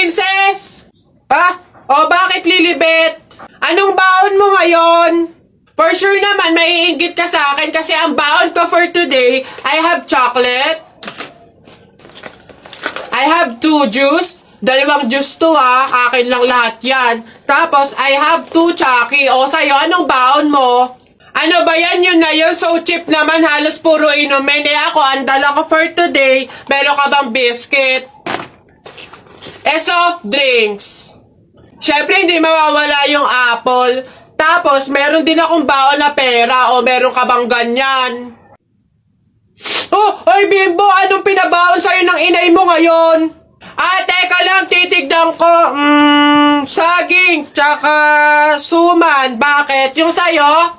Princess? Ha? O bakit Lilibet? Anong baon mo ngayon? For sure naman, maiinggit ka sa akin kasi ang baon ko for today, I have chocolate. I have 2 juice. Dalawang juice to ha. Akin lang lahat yan. Tapos, I have 2 Chucky. O sa'yo, anong baon mo? Ano ba yan yun ngayon? So cheap naman, halos puro inumin. Ako, ang dala ko for today, meron ka bang biscuit? Soft drinks. Siyempre, hindi mawawala yung apple. Tapos, meron din akong baon na pera. O, meron ka bang ganyan? Oh, ay Bimbo, anong pinabaon sa'yo ng inay mo ngayon? Teka lang, titigdan ko. Saging, tsaka suman. Bakit? Yung sa'yo?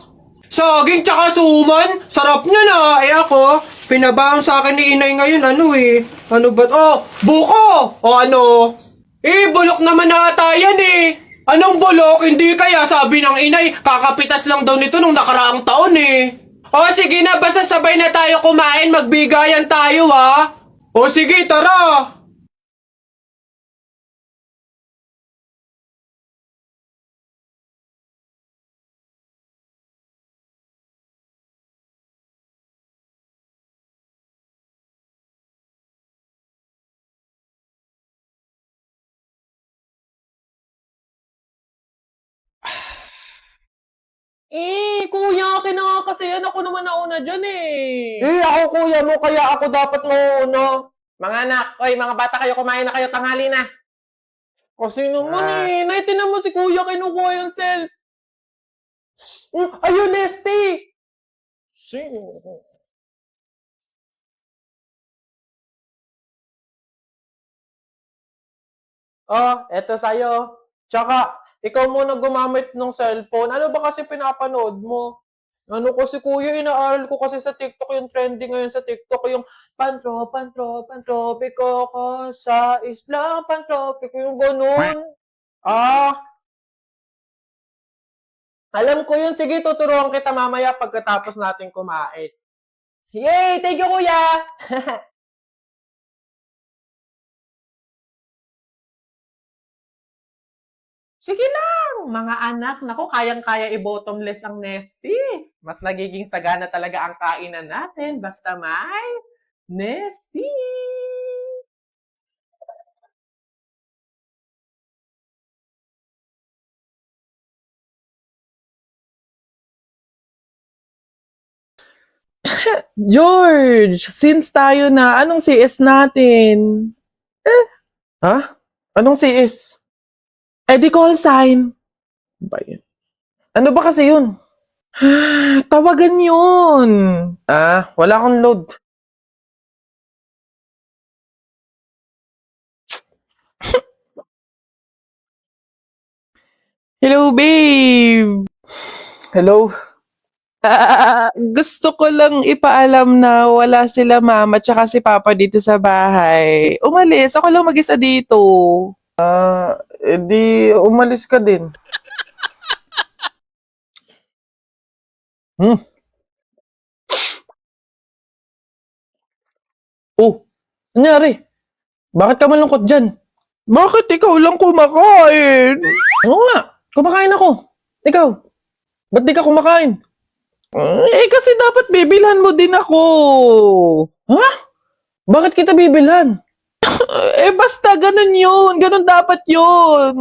Saging, tsaka suman? Sarap nyo na. Ako, pinabaon sa akin ni inay ngayon. Ano ba? Oh, buko! O ano? Bulok naman ata yan Anong bulok? Hindi kaya sabi ng inay, kakapitas lang daw nito nung nakaraang taon O sige na, basta sabay na tayo kumain, magbigayan tayo O sige, tara! Kuya, akin na nga kasi yan. Ako naman nauna dyan Ako kuya mo, kaya ako dapat mauuna. Mga anak, oy, mga bata kayo, kumain na kayo, tanghali na. Kasi naman Naitin mo si kuya, kinukuha yung self. Ayun, Nesty! Sino? Eto sa'yo. Tsaka, ikaw muna gumamit ng cellphone. Ano ba kasi pinapanood mo? Ano kasi kuya, inaaral ko kasi sa TikTok yung trending ngayon sa TikTok, yung pantropiko ko sa isla, pantropiko yung ganun. Alam ko yun. Sige, tuturuan kita mamaya pagkatapos natin kumain. Yay! Thank you, kuya! Sige lang, mga anak. Naku, kayang-kaya i-bottomless ang Nesty. Mas nagiging sagana talaga ang kainan natin basta may Nesty. George, since tayo na, anong CS natin? Ha? Anong CS? Di call sign. Ba yun? Ano ba kasi yun? Tawagan yun. Wala akong load. Hello, babe. Hello. Gusto ko lang ipaalam na wala sila mama tsaka si papa dito sa bahay. Umalis. Ako lang mag-isa dito. Di umalis ka din. Oh, nangyari? Bakit ka malungkot dyan? Bakit ikaw lang kumakain? Oo nga, kumakain ako. Ikaw, ba't di ka kumakain? Kasi dapat bibilhan mo din ako. Ha? Bakit kita bibilhan? Basta ganun yun. Ganun dapat yun.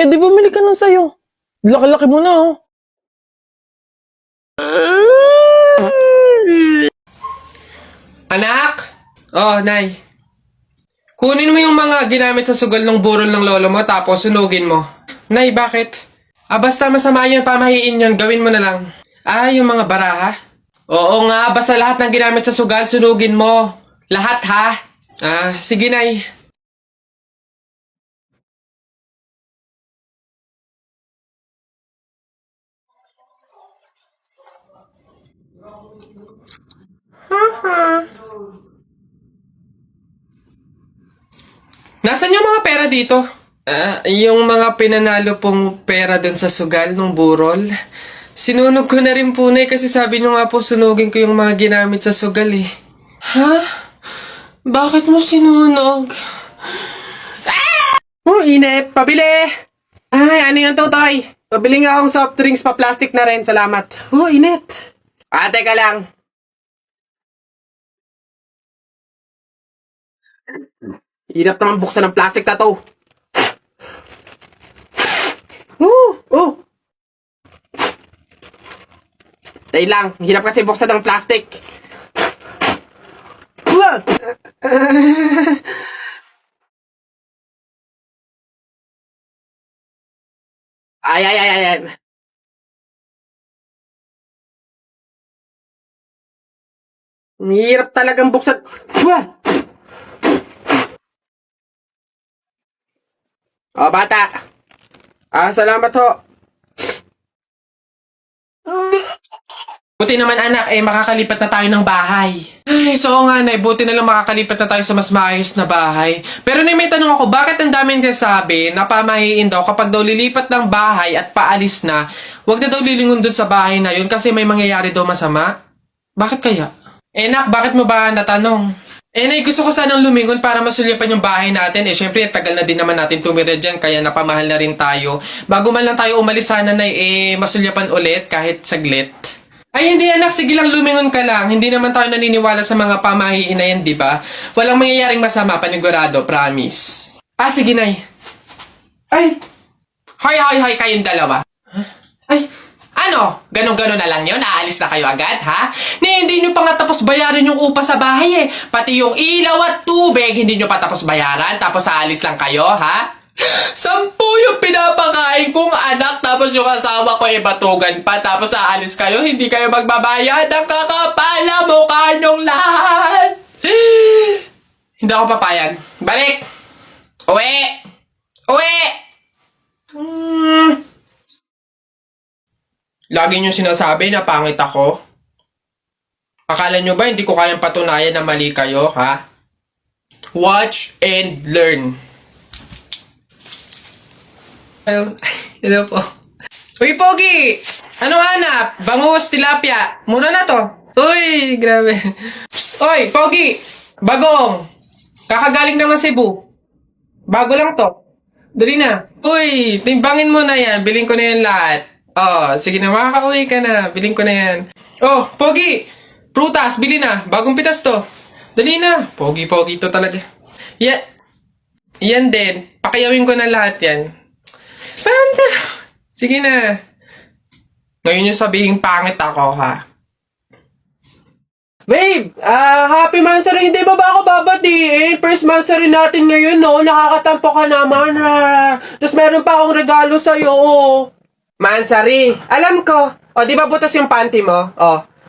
Di bumili ka nun sa'yo. Laki-laki mo na, Anak? Nay. Kunin mo yung mga ginamit sa sugal ng burol ng lolo mo tapos sunugin mo. Nay, bakit? Basta masama yung pamahiin yun, gawin mo na lang. Yung mga baraha? Oo nga, basta lahat ng ginamit sa sugal, sunugin mo. Lahat ha? Sige Nay. Nasaan yung mga pera dito? Yung mga pinanalo pong pera dun sa sugal ng burol. Sinunog ko na rin po, Nay, kasi sabi nyo nga po sunugin ko yung mga ginamit sa sugal Ha? Bakit mo sinunog? Init. Pabili. Ay, ano yung tutoy? Pabili nga akong soft drinks pa plastic na rin. Salamat. Init. Teka lang. Hirap naman buksan ng plastic na to. Dahil lang, hirap kasi buksan ng plastic. Ay. Hirap talagang buksan. Bata. Salamat ho. Buti naman anak, makakalipat na tayo ng bahay. Ay, so nga nay, buti na lang makakalipat na tayo sa mas maayos na bahay. Pero may tanong ako, bakit ang daming kasabi na pamahiin daw kapag daw lilipat ng bahay at paalis na, wag na daw lilingon dun sa bahay na yun kasi may mangyayari daw masama? Bakit kaya? Nak, bakit mo ba natanong? Nay, gusto ko sanang lumingon para masulyapan yung bahay natin. Syempre, tagal na din naman natin tumira dyan, kaya napamahal na rin tayo. Bago man lang tayo umalis sana na masulyapan ulit kahit saglit. Ay, hindi anak. Sige lang, lumingon ka lang. Hindi naman tayo naniniwala sa mga pamahiin na yan, di ba? Walang mangyayaring masama, panigurado, promise. Sige, nay. Ay! Hoy, kayong dalawa. Ay, ano? Ganon-ganon na lang yun? Aalis na kayo agad, ha? Hindi nyo pa nga tapos bayaran yung upa sa bahay, Pati yung ilaw at tubig, hindi nyo pa tapos bayaran, tapos aalis lang kayo, ha? 10 yung pinapakain kong anak, tapos yung asawa ko batugan pa, tapos aalis kayo, hindi kayo magbabayad. Ang kakapala mukha nyong lahat. Hindi ako papayag. Balik! Uwi! Lagi nyo sinasabi na pangit ako. Akala nyo ba hindi ko kayang patunayan na mali kayo, ha? Watch and learn. Hello po. Uy, Pogi! Ano hanap? Bangus, tilapia. Muna na to. Uy, grabe. Uy, Pogi! Bagong! Kakagaling lang ng Cebu. Bago lang to. Dali na. Uy, timbangin mo na yan. Biling ko na yan lahat. Sige na, makakauwi ka na. Biling ko na yan. Pogi! Prutas, bili na. Bagong pitas to. Dali na. Pogi to talaga. Yan din. Pakiyawin ko na lahat yan. Panda! Sige na. Ngayon yung sabihin pangit ako, ha? Babe! Happy Mansari. Hindi ba ako babatiin? First Mansari natin ngayon, no? Nakakatampo ka naman, ha? Tapos meron pa akong regalo sa'yo, Mansari, alam ko. Di ba butas yung panty mo?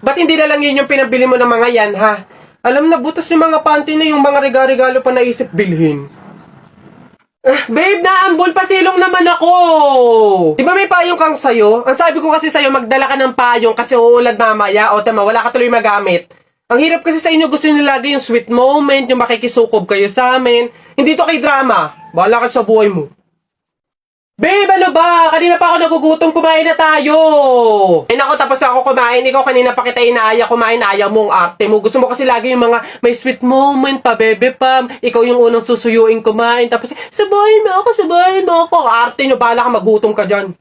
Ba't hindi na lang yun yung pinabili mo ng mga yan, ha? Alam na, butas yung mga panty na yung mga regalo pa naisip bilhin. Babe, naambol pa silong naman ako. Di ba may payong kang sayo? Ang sabi ko kasi sayo, magdala ka ng payong kasi uulan mamaya. Tama, wala ka tuloy magamit. Ang hirap kasi sa inyo, gusto nyo lagi yung sweet moment, yung makikisukob kayo sa amin. Hindi to kay drama. Bahala ka sa buhay mo. Babe, ano ba? Kanina pa ako nagugutom, kumain na tayo. Nako, tapos ako kumain. Ikaw kanina pa kita inaaya kumain, ayaw mong arte mo. Gusto mo kasi lagi yung mga may sweet moment pa, bebe pam. Ikaw yung unang susuyuin kumain. Tapos, sabahin mo ako. Arte nyo, bahala ka, magutom ka dyan.